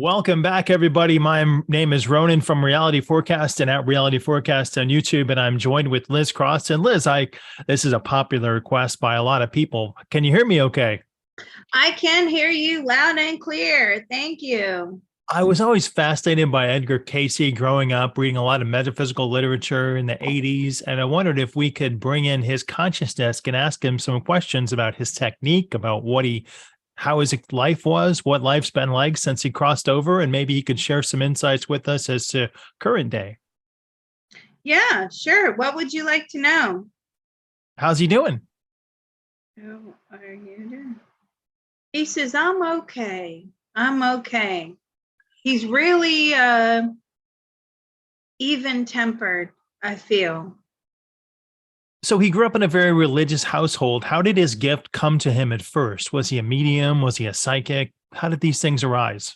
Welcome back, everybody. My name is Ronan from Reality Forecast and at Reality Forecast on YouTube, and I'm joined with Liz Cross. And Liz, this is a popular request by a lot of people. Can you hear me okay? I can hear you loud and clear. Thank you. I was always fascinated by Edgar Cayce growing up, reading a lot of metaphysical literature in the 80s. And I wondered if we could bring in his consciousness and ask him some questions about his technique, about how his life was, what life's been like since he crossed over, and maybe he could share some insights with us as to current day. Yeah, sure. What would you like to know? How's he doing? How are you doing? He says, I'm okay. I'm okay. He's really even-tempered, I feel. So he grew up in a very religious household. How did his gift come to him at first? Was he a medium? Was he a psychic? How did these things arise?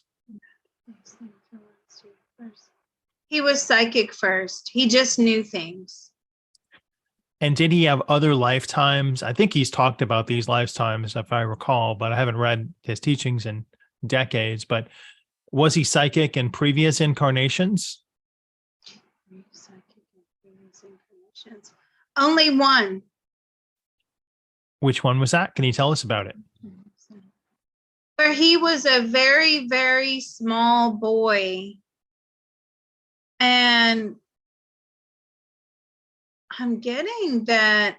He was psychic first. He just knew things. And did he have other lifetimes? I think he's talked about these lifetimes, if I recall, but I haven't read his teachings in decades. But was he psychic in previous incarnations? Only one. Which one was that? Can you tell us about it? Where he was a very, very small boy. And I'm getting that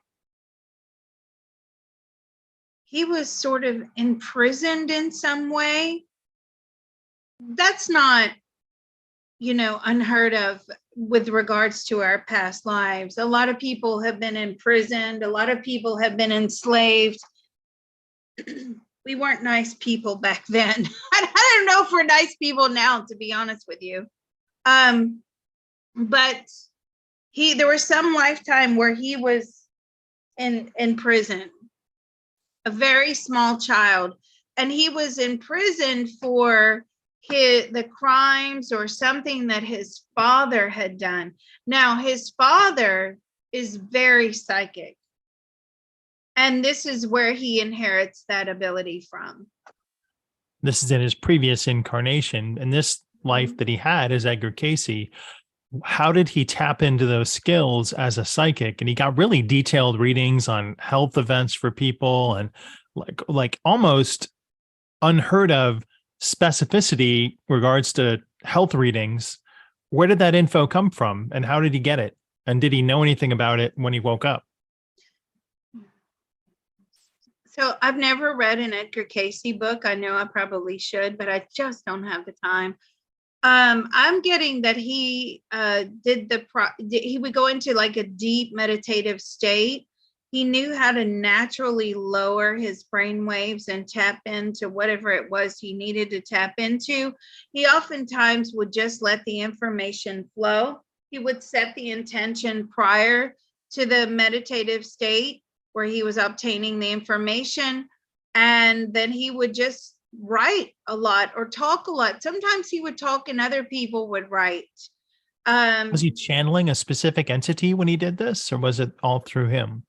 he was sort of imprisoned in some way. That's not, unheard of with regards to our past lives. A lot of people have been imprisoned. A lot of people have been enslaved. We weren't nice people back then. I don't know if we're nice people now, to be honest with you. But there was some lifetime where he was in prison, a very small child, and he was in prison for the crimes or something that his father had done. Now, his father is very psychic, and this is where he inherits that ability from. This is in his previous incarnation. In this life that he had as Edgar Cayce, how did he tap into those skills as a psychic? And he got really detailed readings on health events for people and like almost unheard of specificity regards to health readings. Where did that info come from and how did he get it? And did he know anything about it when he woke up? So I've never read an Edgar Cayce book. I know I probably should, but I just don't have the time. I'm getting that he he would go into like a deep meditative state. He knew how to naturally lower his brain waves and tap into whatever it was he needed to tap into. He oftentimes would just let the information flow. He would set the intention prior to the meditative state where he was obtaining the information, and then he would just write a lot or talk a lot. Sometimes he would talk and other people would write. Was he channeling a specific entity when he did this, or was it all through him?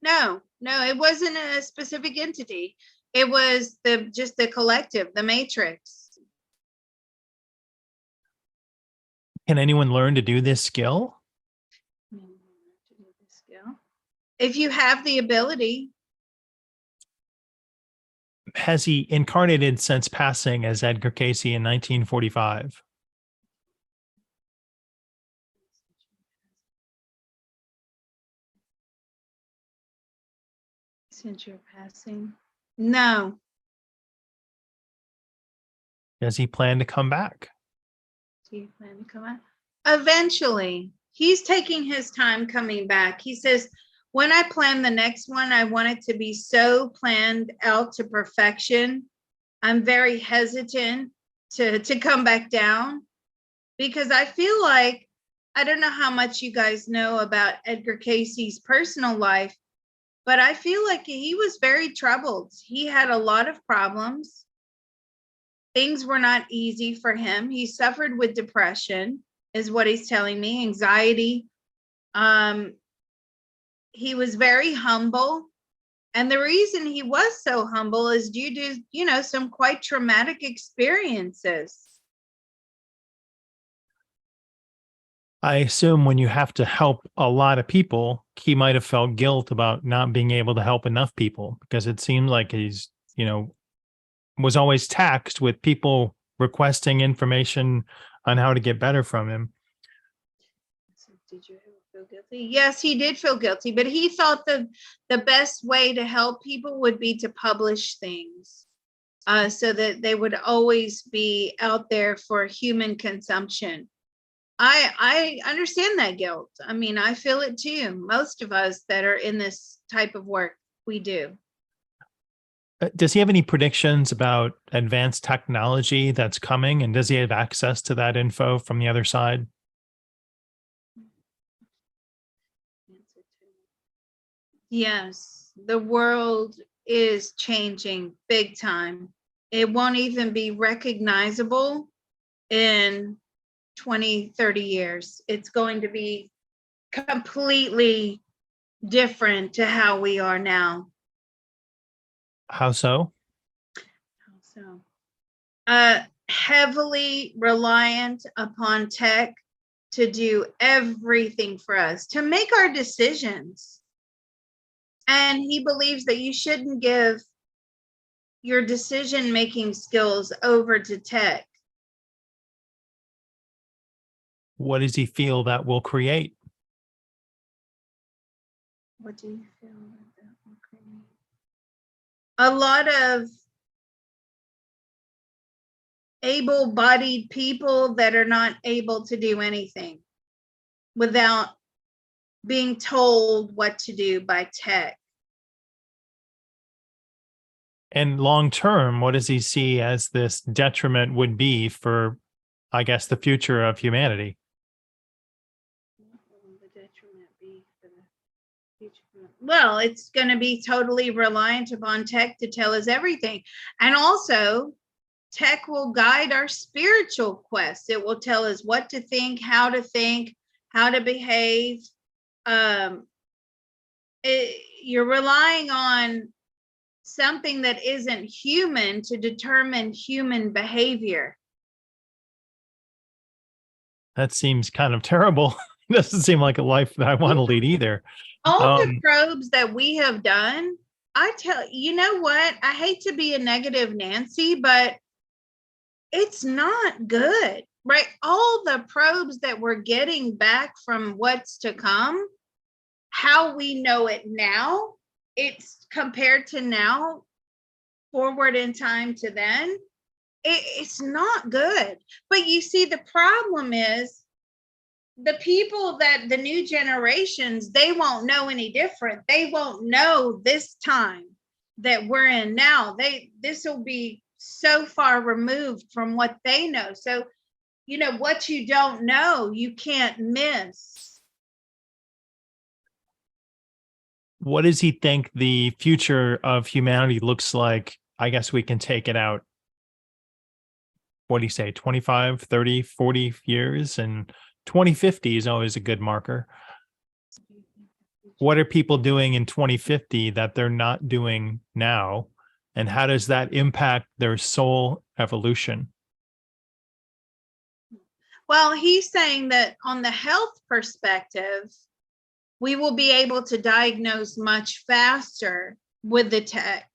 No, it wasn't a specific entity. It was just the collective, the matrix. Can anyone learn to do this skill? If you have the ability. Has he incarnated since passing as Edgar Cayce in 1945? Since your passing? No. Does he plan to come back? Do you plan to come back? Eventually. He's taking his time coming back. He says, when I plan the next one, I want it to be so planned out to perfection. I'm very hesitant to come back down because I feel like, I don't know how much you guys know about Edgar Cayce's personal life, but I feel like he was very troubled. He had a lot of problems. Things were not easy for him. He suffered with depression, is what he's telling me, anxiety. He was very humble. And the reason he was so humble is due to, some quite traumatic experiences. I assume when you have to help a lot of people, he might have felt guilt about not being able to help enough people, because it seemed like he's, was always taxed with people requesting information on how to get better from him. Did you ever feel guilty? Yes, he did feel guilty, but he thought the best way to help people would be to publish things, so that they would always be out there for human consumption. I understand that guilt. I mean, I feel it too. Most of us that are in this type of work, we do. Does he have any predictions about advanced technology that's coming? And does he have access to that info from the other side? Yes, the world is changing big time. It won't even be recognizable in 20, 30 years. It's going to be completely different to how we are now. How so? So, heavily reliant upon tech to do everything for us, to make our decisions. And he believes that you shouldn't give your decision-making skills over to tech. What does he feel that will create? What do you feel that will create? A lot of able-bodied people that are not able to do anything without being told what to do by tech. And long term, what does he see as this detriment would be for, I guess, the future of humanity? What will the detriment be for the future? Well, it's going to be totally reliant upon tech to tell us everything. And also, tech will guide our spiritual quest. It will tell us what to think, how to behave. You're relying on something that isn't human to determine human behavior. That seems kind of terrible. Doesn't seem like a life that I want to lead either. All the probes that we have done, you know what? I hate to be a negative Nancy, but it's not good, right? All the probes that we're getting back from what's to come, how we know it now, it's compared to now, forward in time to then, it's not good. But you see, the problem is the people that the new generations, they won't know any different. They won't know this time that we're in now. This will be so far removed from what they know. So, what you don't know, you can't miss. What does he think the future of humanity looks like? I guess we can take it out. What do you say, 25, 30, 40 years? And 2050 is always a good marker. What are people doing in 2050 that they're not doing now? And how does that impact their soul evolution? Well, he's saying that on the health perspective, we will be able to diagnose much faster with the tech.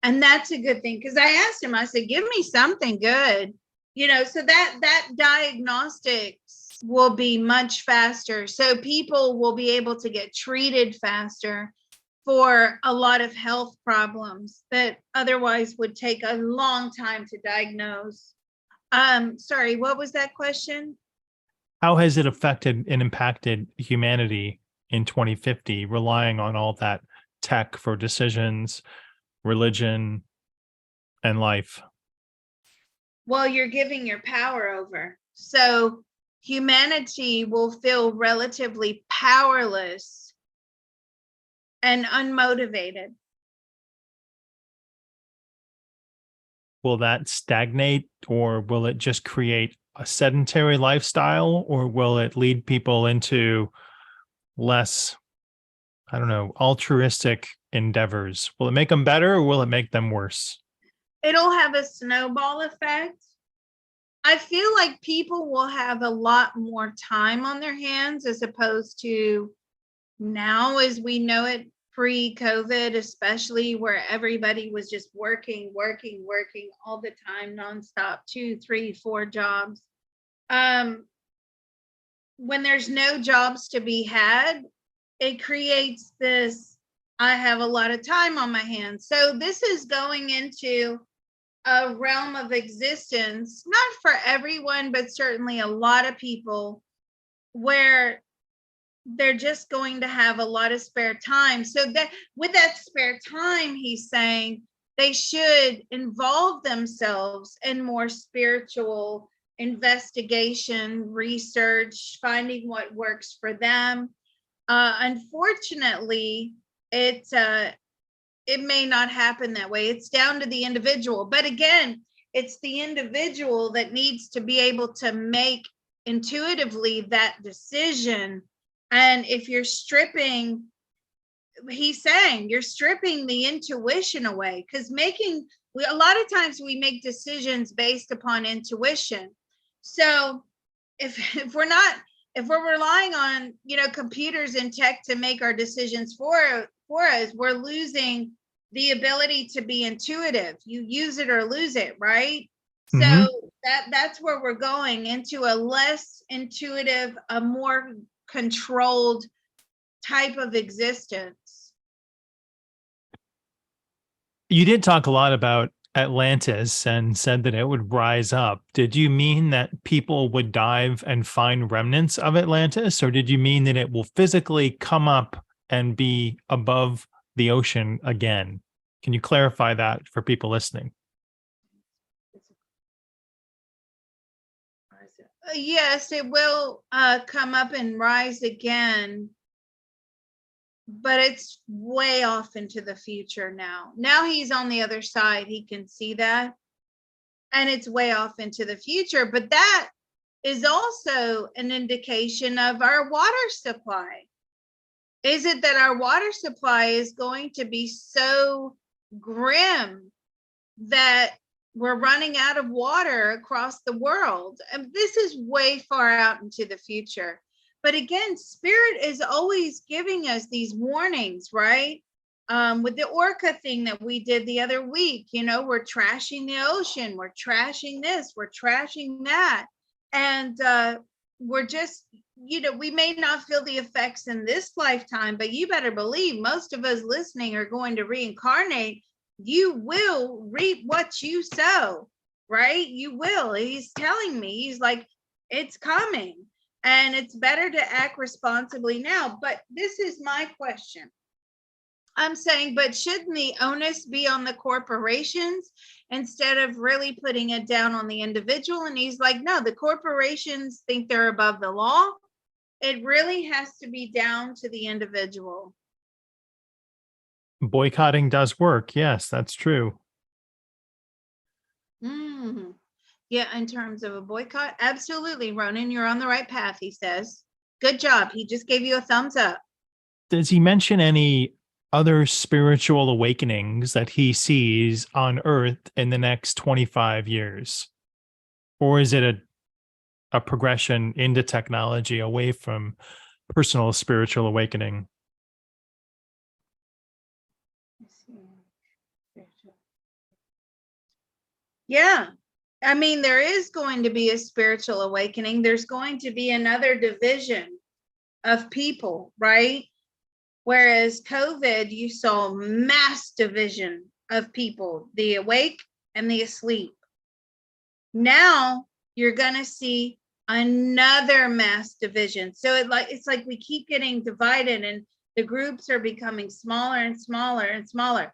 And that's a good thing, because I asked him, I said, give me something good, so that diagnostics will be much faster. So people will be able to get treated faster for a lot of health problems that otherwise would take a long time to diagnose. Sorry, what was that question? How has it affected and impacted humanity in 2050, relying on all that tech for decisions, religion, and life? Well, you're giving your power over. So humanity will feel relatively powerless and unmotivated. Will that stagnate, or will it just create a sedentary lifestyle, or will it lead people into less, I don't know, altruistic endeavors? Will it make them better, or will it make them worse? It'll have a snowball effect. I feel like people will have a lot more time on their hands as opposed to now as we know it, pre-COVID, especially, where everybody was just working all the time, nonstop, 2, 3, 4 jobs. When there's no jobs to be had, it creates this, I have a lot of time on my hands. So this is going into a realm of existence, not for everyone, but certainly a lot of people, where they're just going to have a lot of spare time. So that with that spare time, he's saying they should involve themselves in more spiritual investigation, research, finding what works for them. Unfortunately, it may not happen that way. It's down to the individual. But again, it's the individual that needs to be able to make intuitively that decision. And if you're stripping, he's saying you're stripping the intuition away, because a lot of times we make decisions based upon intuition. So if we're relying on, computers and tech to make our decisions for us, we're losing the ability to be intuitive. You use it or lose it, right? Mhm. So that's where we're going, into a less intuitive, a more controlled type of existence. You did talk a lot about Atlantis and said that it would rise up. Did you mean that people would dive and find remnants of Atlantis, or did you mean that it will physically come up and be above the ocean again? Can you clarify that for people listening? Yes, it will come up and rise again, but it's way off into the future now. Now he's on the other side. He can see that. And it's way off into the future. But that is also an indication of our water supply. Is it that our water supply is going to be so grim that we're running out of water across the world? And this is way far out into the future. But again, spirit is always giving us these warnings, right? With the orca thing that we did the other week, we're trashing the ocean, we're trashing this, we're trashing that. And we're just, we may not feel the effects in this lifetime, but you better believe most of us listening are going to reincarnate. You will reap what you sow, right? You will. He's telling me, he's like, it's coming, and it's better to act responsibly now. But this is my question. I'm saying, but shouldn't the onus be on the corporations instead of really putting it down on the individual? And he's like, no, the corporations think they're above the law. It really has to be down to the individual. Boycotting does work. Yes, that's true. Yeah, in terms of a boycott, absolutely, Ronan, you're on the right path, he says. Good job. He just gave you a thumbs up. Does he mention any other spiritual awakenings that he sees on Earth in the next 25 years? Or is it a progression into technology away from personal spiritual awakening? Yeah. I mean, there is going to be a spiritual awakening. There's going to be another division of people, right? Whereas COVID, you saw mass division of people, the awake and the asleep. Now you're going to see another mass division. So it's like we keep getting divided, and the groups are becoming smaller and smaller and smaller.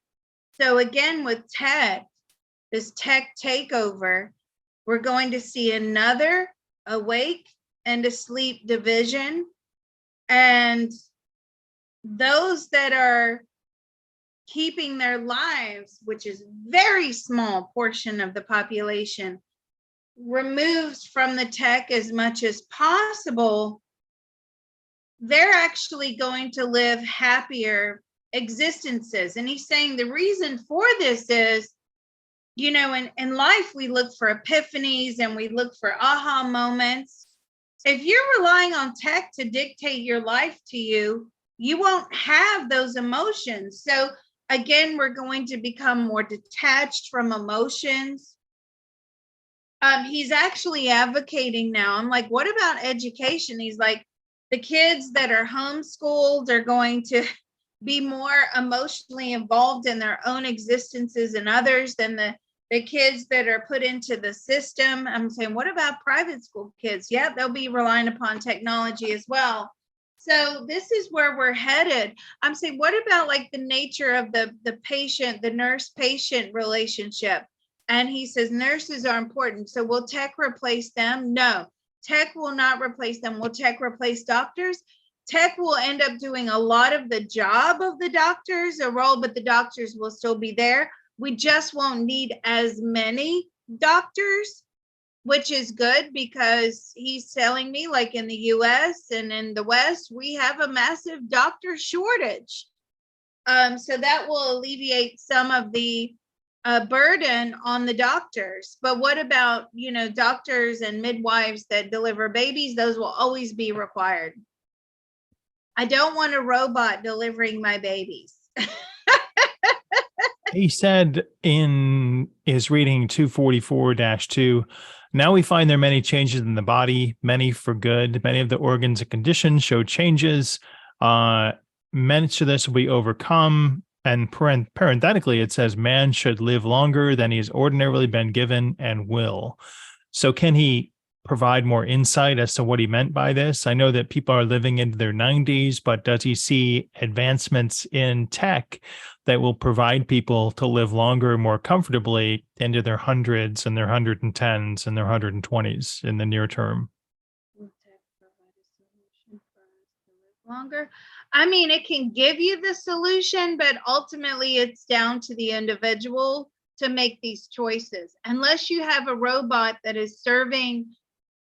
So again, with tech, this tech takeover, we're going to see another awake and asleep division. And those that are keeping their lives, which is very small portion of the population, removed from the tech as much as possible, they're actually going to live happier existences. And he's saying the reason for this is, you know, in life, we look for epiphanies and we look for aha moments. If you're relying on tech to dictate your life to you, you won't have those emotions. So again, we're going to become more detached from emotions. He's actually advocating now. I'm like, what about education? He's like, the kids that are homeschooled are going to be more emotionally involved in their own existences and others than the kids that are put into the system. I'm saying, what about private school kids? Yeah, they'll be relying upon technology as well. So this is where we're headed. I'm saying, what about like the nature of the patient, the nurse-patient relationship? And he says, nurses are important. So will tech replace them? No, tech will not replace them. Will tech replace doctors? Tech will end up doing a lot of the job of the doctors, a role, but the doctors will still be there. We just won't need as many doctors, which is good, because he's telling me, like in the US and in the West, we have a massive doctor shortage. So that will alleviate some of the burden on the doctors. But what about, you know, doctors and midwives that deliver babies? Those will always be required. I don't want a robot delivering my babies. He said in his reading 244-2, now we find there are many changes in the body, many for good. Many of the organs and conditions show changes. Much of this will be overcome. And parenthetically, it says man should live longer than he has ordinarily been given and will. So can he provide more insight as to what he meant by this? I know that people are living into their 90s, but does he see advancements in tech that will provide people to live longer, more comfortably into their hundreds and their 110s and their 120s in the near term? Longer. I mean, it can give you the solution, but ultimately it's down to the individual to make these choices. Unless you have a robot that is serving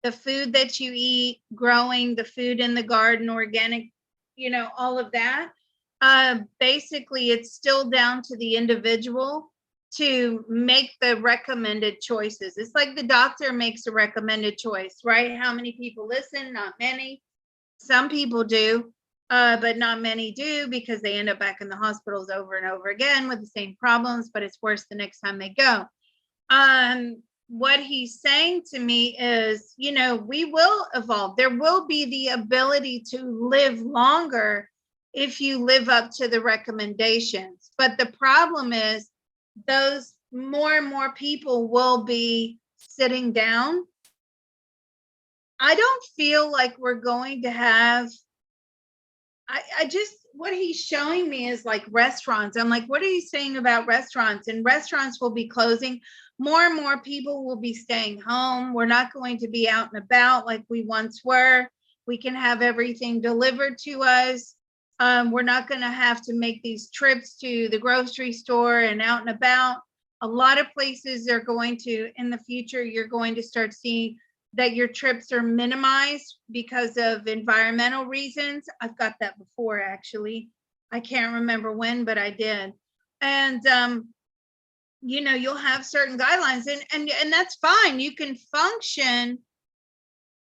the food that you eat, growing the food in the garden, organic, you know, all of that. Basically, it's still down to the individual to make the recommended choices. It's like the doctor makes a recommended choice, right? How many people listen? Not many. Some people do, but not many do, because they end up back in the hospitals over and over again with the same problems, but it's worse the next time they go. What he's saying to me is, you know, we will evolve. There will be the ability to live longer if you live up to the recommendations. But the problem is, those more and more people will be sitting down. I don't feel like we're going to have, I just, what he's showing me is like restaurants. I'm like, what are you saying about restaurants? And restaurants will be closing. More and more people will be staying home. We're not going to be out and about like we once were. We can have everything delivered to us. We're not going to have to make these trips to the grocery store and out and about. A lot of places are going to, in the future, you're going to start seeing that your trips are minimized because of environmental reasons. I've got that before, actually. I can't remember when, but I did. And, you know, you'll have certain guidelines, and that's fine. You can function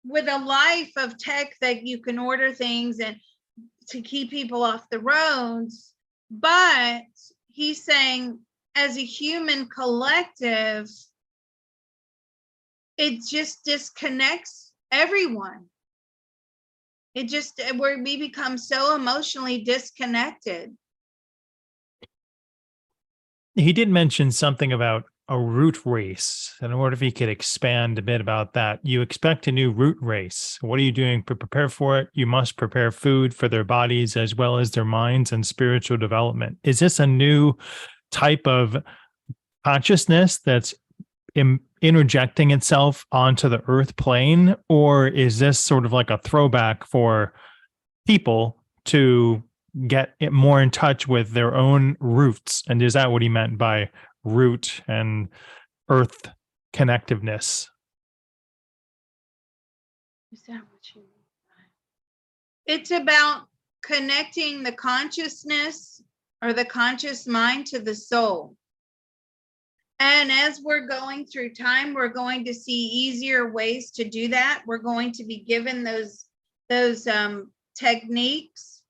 with a life of tech that you can order things and to keep people off the roads. But he's saying, as a human collective, it just disconnects everyone. It just, we become so emotionally disconnected. He did mention something about a root race. And I wonder if he could expand a bit about that. You expect a new root race. What are you doing to prepare for it? You must prepare food for their bodies as well as their minds and spiritual development. Is this a new type of consciousness that's interjecting itself onto the earth plane? Or is this sort of like a throwback for people to get it more in touch with their own roots. And is that what he meant by root and earth connectiveness? Is that what you mean? It's about connecting the consciousness or the conscious mind to the soul. And as we're going through time, we're going to see easier ways to do that. We're going to be given those techniques,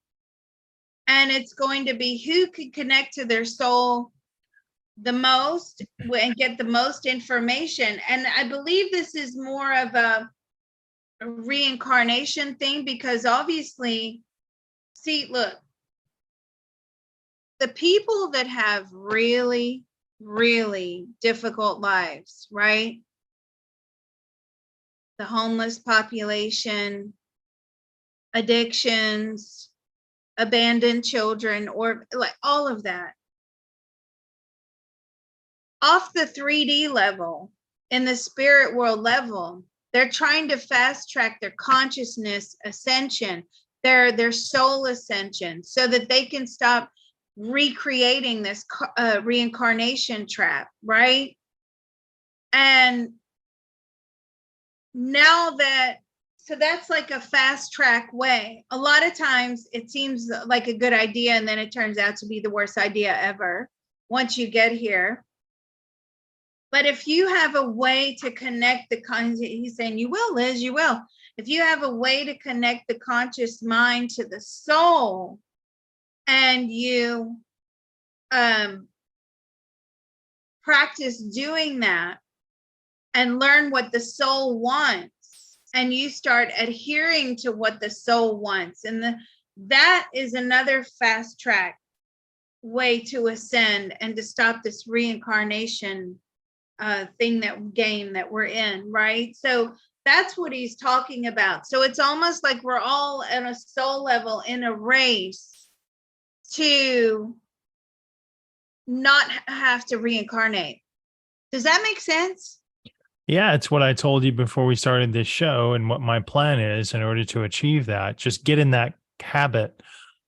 and it's going to be who can connect to their soul the most and get the most information. And I believe this is more of a reincarnation thing, because obviously, see, look, the people that have really, really difficult lives, right? The homeless population, addictions, abandoned children, or like all of that. Off the 3D level, in the spirit world level, they're trying to fast track their consciousness ascension, their soul ascension, so that they can stop recreating this reincarnation trap, right? And now that, so that's like a fast track way. A lot of times it seems like a good idea, and then it turns out to be the worst idea ever once you get here. But if you have a way to connect the he's saying you will, Liz, you will. If you have a way to connect the conscious mind to the soul, and you practice doing that and learn what the soul wants, and you start adhering to what the soul wants, and that is another fast track way to ascend and to stop this reincarnation game that we're in, right? So that's what he's talking about. So it's almost like we're all at a soul level in a race to not have to reincarnate. Does that make sense? Yeah, it's what I told you before we started this show, and what my plan is in order to achieve that. Just get in that habit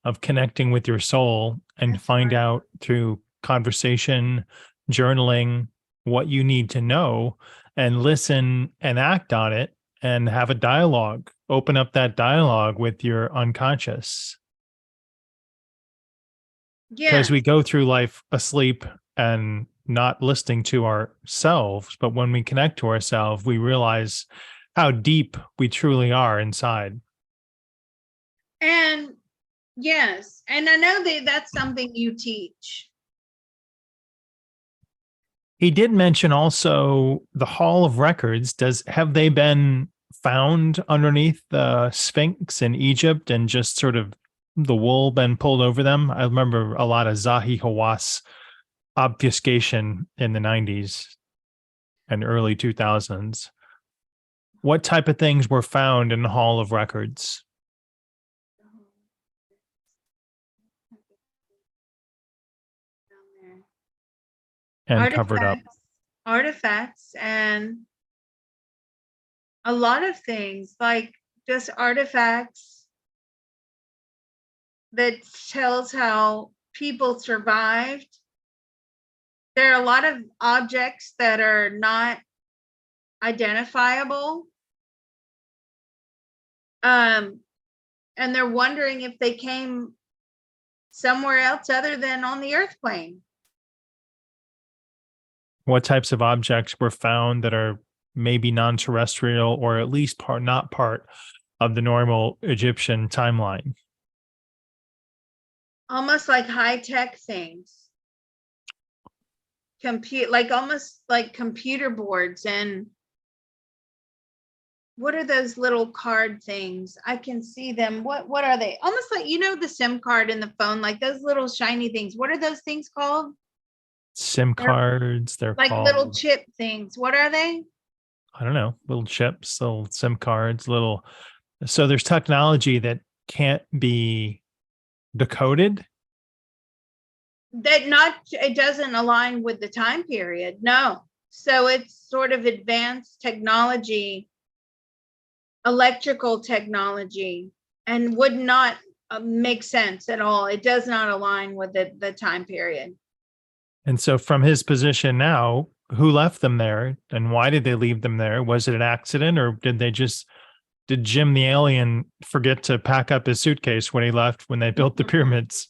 of connecting with your soul and find out through conversation, journaling, what you need to know, and listen and act on it, and have a dialogue. Open up that dialogue with your unconscious. Yeah. Because we go through life asleep and not listening to ourselves. But when we connect to ourselves, we realize how deep we truly are inside. And yes, and I know that that's something you teach. He did mention also the Hall of Records. Have they been found underneath the Sphinx in Egypt, and just sort of the wool been pulled over them? I remember a lot of Zahi Hawass obfuscation in the 90s and early 2000s. What type of things were found in the Hall of Records and covered up? Artifacts and a lot of things, like just artifacts that tells how people survived. There are a lot of objects that are not identifiable. And they're wondering if they came somewhere else other than on the earth plane. What types of objects were found that are maybe non-terrestrial, or at least not part of the normal Egyptian timeline? Almost like high-tech things. Almost like computer boards, and what are those little card things? I can see them. What are they? Almost like, the SIM card in the phone, like those little shiny things. What are those things called? SIM cards. They're like called little chip things. What are they? I don't know, little chips, little SIM cards, little. So there's technology that can't be decoded. It doesn't align with the time period. No. So it's sort of advanced technology, electrical technology, and would not make sense at all. It does not align with the time period. And so from his position now, who left them there and why did they leave them there? Was it an accident, or did Jim the alien forget to pack up his suitcase when he left when they built the pyramids?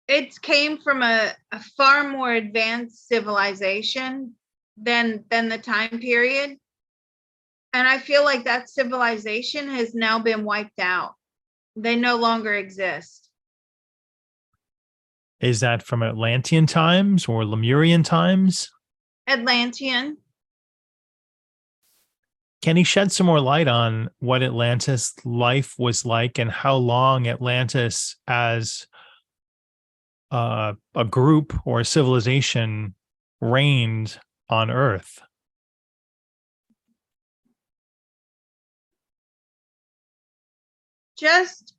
It came from a far more advanced civilization than the time period. And I feel like that civilization has now been wiped out. They no longer exist. Is that from Atlantean times or Lemurian times? Atlantean. Can he shed some more light on what Atlantis life was like and how long Atlantis as a group or a civilization reigned on Earth? Just,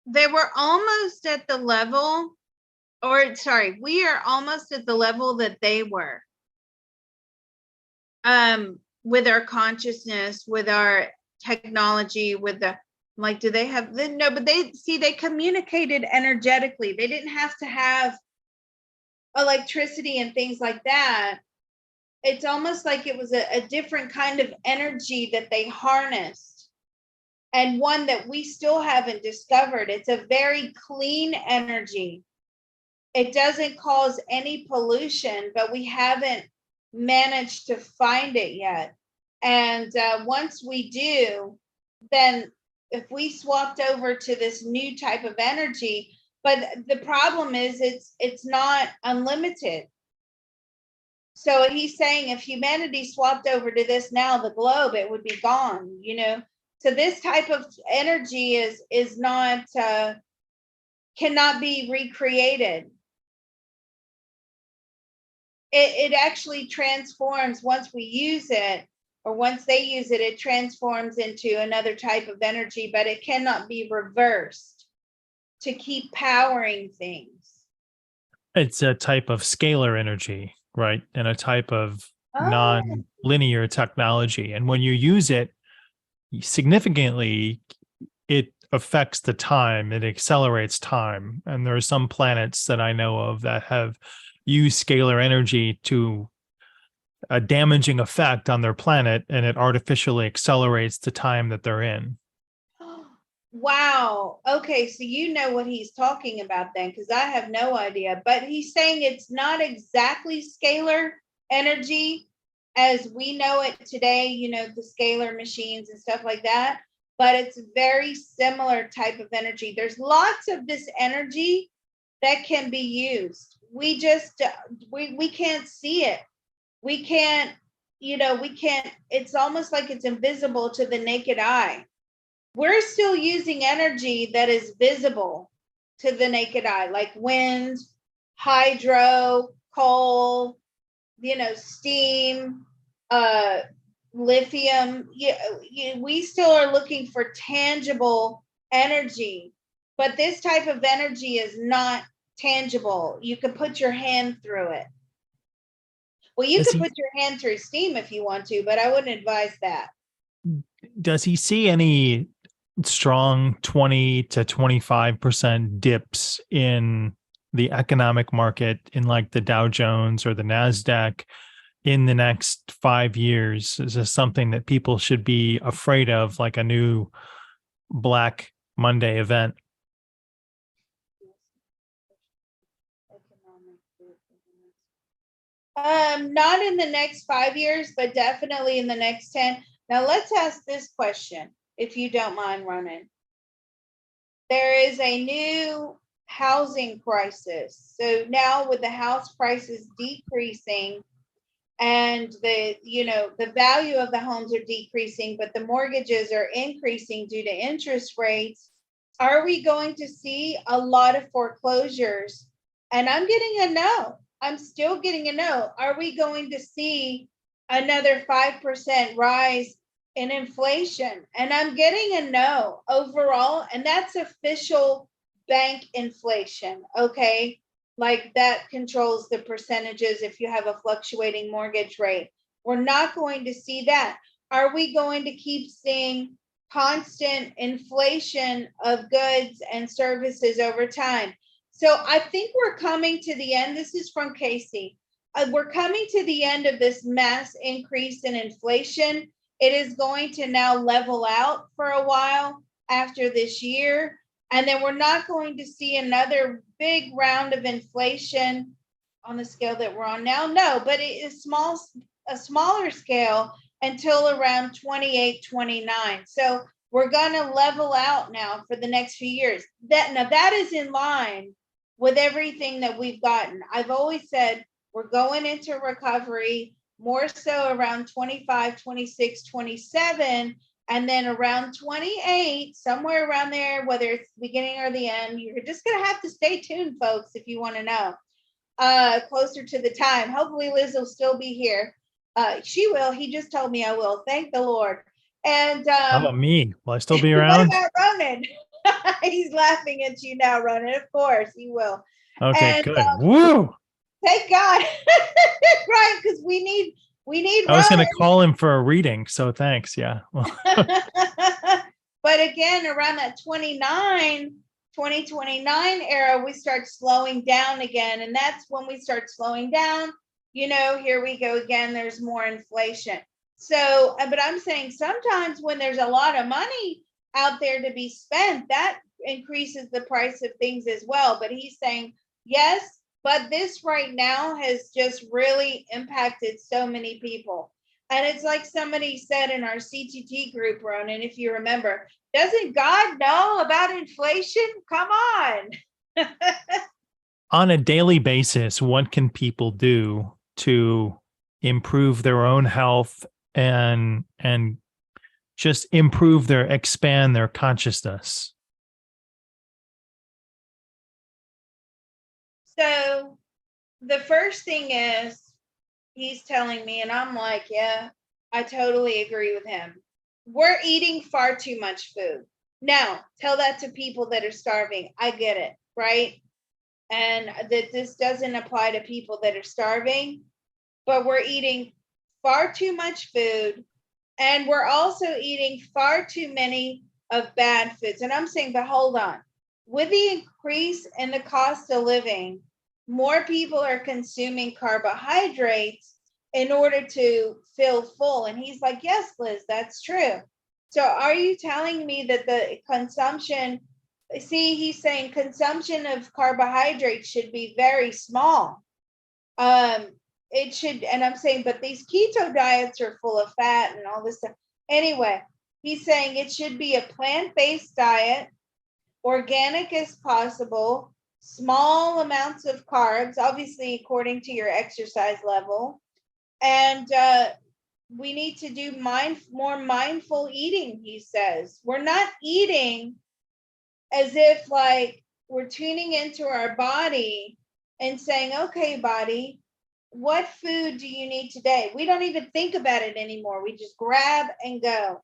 they were almost at the level, or sorry, we are almost at the level that they were. With our consciousness, with our technology, with the, like, do they have the, no, but they communicated energetically. They didn't have to have electricity and things like that. It's almost like it was a different kind of energy that they harnessed, and one that we still haven't discovered. It's a very clean energy. It doesn't cause any pollution, but we haven't managed to find it yet. And once we do, then if we swapped over to this new type of energy, but the problem is it's not unlimited. So he's saying if humanity swapped over to this now, the globe, it would be gone, you know. So this type of energy is not cannot be recreated. It actually transforms once we use it, or once they use it, it transforms into another type of energy, but it cannot be reversed to keep powering things. It's a type of scalar energy, right? And a type of Oh, non-linear technology. And when you use it significantly, it affects the time, it accelerates time. And there are some planets that I know of that have used scalar energy to a damaging effect on their planet, and it artificially accelerates the time that they're in. wow. Okay, so you know what he's talking about then, because I have no idea. But he's saying it's not exactly scalar energy as we know it today, you know, the scalar machines and stuff like that, but it's very similar type of energy. There's lots of this energy that can be used. We just we can't see it. We can't, you know, we can't, it's almost like it's invisible to the naked eye. We're still using energy that is visible to the naked eye, like wind, hydro, coal, you know, steam, lithium. We still are looking for tangible energy, but this type of energy is not tangible. You can put your hand through it. Well, you could put your hand through steam if you want to, but I wouldn't advise that. Does he see any strong 20 to 25% dips in the economic market in like the Dow Jones or the NASDAQ in the next 5 years? Is this something that people should be afraid of, like a new Black Monday event? Not in the next 5 years, but definitely in the next 10. Now let's ask this question, if you don't mind running. There is a new housing crisis. So now with the house prices decreasing and the, you know, the value of the homes are decreasing, but the mortgages are increasing due to interest rates, are we going to see a lot of foreclosures? And I'm getting a no. I'm still getting a no. Are we going to see another 5% rise in inflation? And I'm getting a no overall. And that's official bank inflation. Okay. Like that controls the percentages if you have a fluctuating mortgage rate. We're not going to see that. Are we going to keep seeing constant inflation of goods and services over time. So I think we're coming to the end. This is from Cayce. We're coming to the end of this mass increase in inflation. It is going to now level out for a while after this year. And then we're not going to see another big round of inflation on the scale that we're on now. No, but it is a smaller scale until around 28, 29. So we're going to level out now for the next few years. That is in line with everything that we've gotten. I've always said we're going into recovery more so around 25, 26, 27, and then around 28, somewhere around there, whether it's the beginning or the end. You're just going to have to stay tuned, folks, if you want to know. Closer to the time. Hopefully Liz will still be here. She will. He just told me I will. Thank the Lord. And How about me? Will I still be what around? about Ronan? He's laughing at you now, Ronan. Of course, he will. Okay, And, good. Woo! Thank God. Right, because we need I was going Ronan. to call him for a reading, so thanks. Yeah. But again, around that 2029 era, we start slowing down again. And that's when we start slowing down. Here we go again. There's more inflation. So, but I'm saying sometimes when there's a lot of money out there to be spent, that increases the price of things as well. But he's saying, yes, but this right now has just really impacted so many people. And it's like somebody said in our CTT group, Ronan, if you remember, doesn't God know about inflation? Come on. On a daily basis, what can people do to improve their own health and just expand their consciousness? So the first thing is, he's telling me, and I'm like, yeah, I totally agree with him. We're eating far too much food. Now, tell that to people that are starving. I get it, right? And that this doesn't apply to people that are starving, but we're eating far too much food, and we're also eating far too many of bad foods. And I'm saying, but hold on. With the increase in the cost of living, more people are consuming carbohydrates in order to feel full. And he's like, yes, Liz, that's true. So are you telling me that the consumption, he's saying consumption of carbohydrates should be very small. It should, and I'm saying, but these keto diets are full of fat and all this stuff. Anyway, he's saying it should be a plant-based diet, organic as possible, small amounts of carbs, obviously according to your exercise level. And we need to do more mindful eating, he says. We're not eating as if like we're tuning into our body and saying, okay, body, what food do you need today? We don't even think about it anymore. We just grab and go.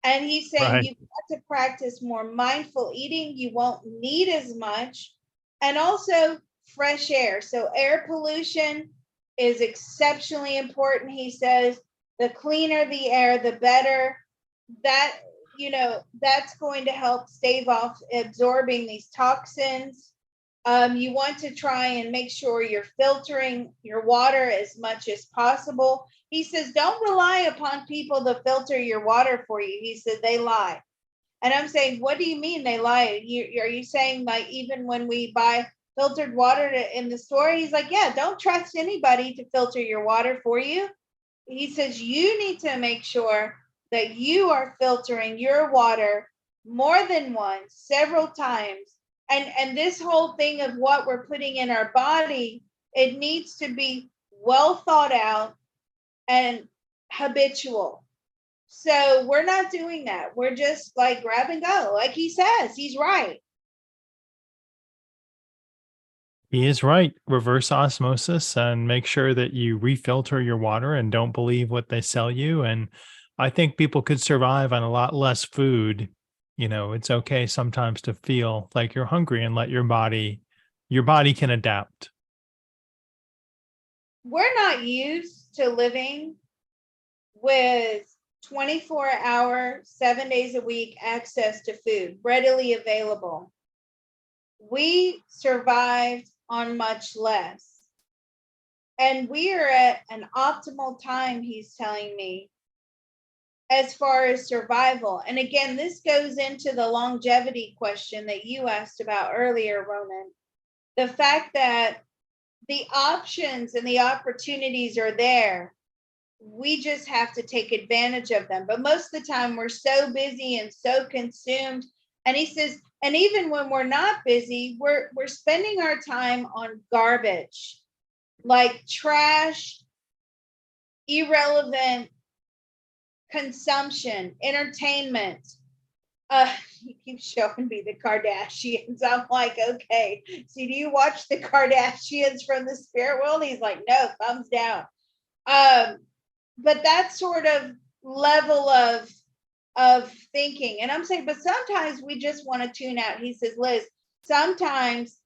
And he's saying, right, you've got to practice more mindful eating. You won't need as much. And also fresh air. So air pollution is exceptionally important. He says, the cleaner the air, the better. That, that's going to help stave off absorbing these toxins. You want to try and make sure you're filtering your water as much as possible. He says, don't rely upon people to filter your water for you. He said, they lie. And I'm saying, what do you mean they lie? Are you saying like even when we buy filtered water in the store? He's like, yeah, don't trust anybody to filter your water for you. He says, you need to make sure that you are filtering your water more than once, several times. And this whole thing of what we're putting in our body, it needs to be well thought out and habitual. So we're not doing that. We're just like grab and go. Like he says, he's right. He is right. Reverse osmosis and make sure that you refilter your water and don't believe what they sell you. And I think people could survive on a lot less food. It's okay sometimes to feel like you're hungry and let your body can adapt. We're not used to living with 24-hour, 7 days a week access to food readily available. We survived on much less. And we are at an optimal time, he's telling me, as far as survival. And again, this goes into the longevity question that you asked about earlier, Ronan. The fact that the options and the opportunities are there. We just have to take advantage of them. But most of the time, we're so busy and so consumed. And he says, and even when we're not busy, we're spending our time on garbage, like trash, irrelevant consumption, entertainment. He keeps showing me the Kardashians. I'm like, okay. See, do you watch the Kardashians from the spirit world? He's like, no, thumbs down. But that sort of level of thinking. And I'm saying, but sometimes we just want to tune out. He says, Liz, sometimes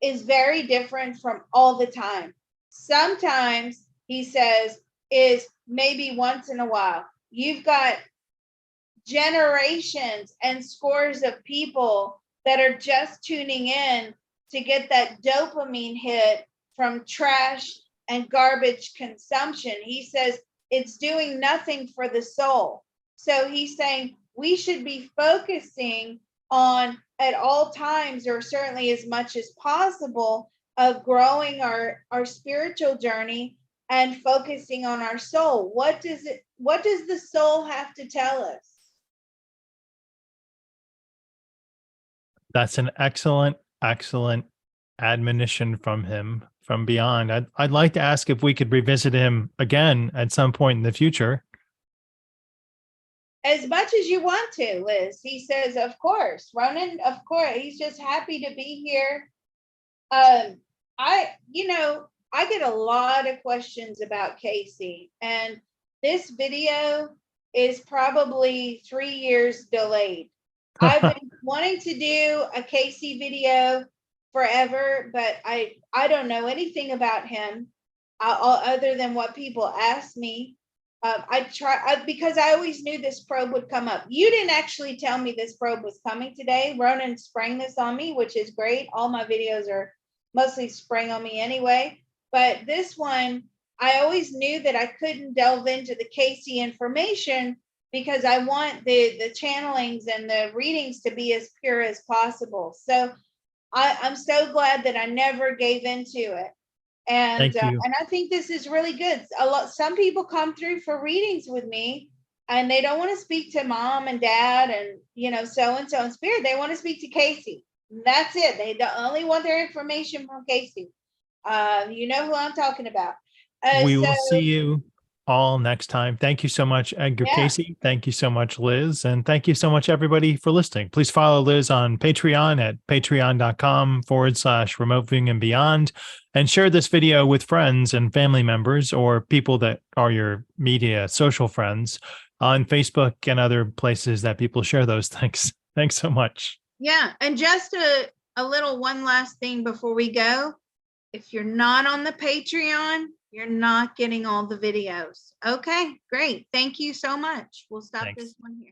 is very different from all the time. Sometimes, he says, is maybe once in a while. You've got generations and scores of people that are just tuning in to get that dopamine hit from trash and garbage consumption. He says it's doing nothing for the soul. So he's saying we should be focusing on, at all times, or certainly as much as possible, of growing our spiritual journey and focusing on our soul. What does the soul have to tell us? That's an excellent admonition from him from beyond. I'd like to ask if we could revisit him again at some point in the future. As much as you want to, Liz. He says, of course. Ronan, of course. He's just happy to be here. I get a lot of questions about Cayce, and this video is probably 3 years delayed. I've been wanting to do a Cayce video forever, but I don't know anything about him other than what people ask me. Because I always knew this probe would come up. You didn't actually tell me this probe was coming today. Ronan sprang this on me, which is great. All my videos are mostly sprang on me anyway. But this one, I always knew that I couldn't delve into the Cayce information because I want the channelings and the readings to be as pure as possible. So I'm so glad that I never gave into it. And I think this is really good. Some people come through for readings with me and they don't want to speak to mom and dad and so and so in spirit. They want to speak to Cayce. That's it. They only want their information from Cayce. You know who I'm talking about. We will see you all next time. Thank you so much, Edgar Cayce. Thank you so much, Liz. And thank you so much, everybody, for listening. Please follow Liz on Patreon at patreon.com/remote viewing and beyond. And share this video with friends and family members or people that are your media social friends on Facebook and other places that people share those things. Thanks so much. Yeah. And just a little one last thing before we go. If you're not on the Patreon, you're not getting all the videos. Okay, great. Thank you so much. We'll stop this one here.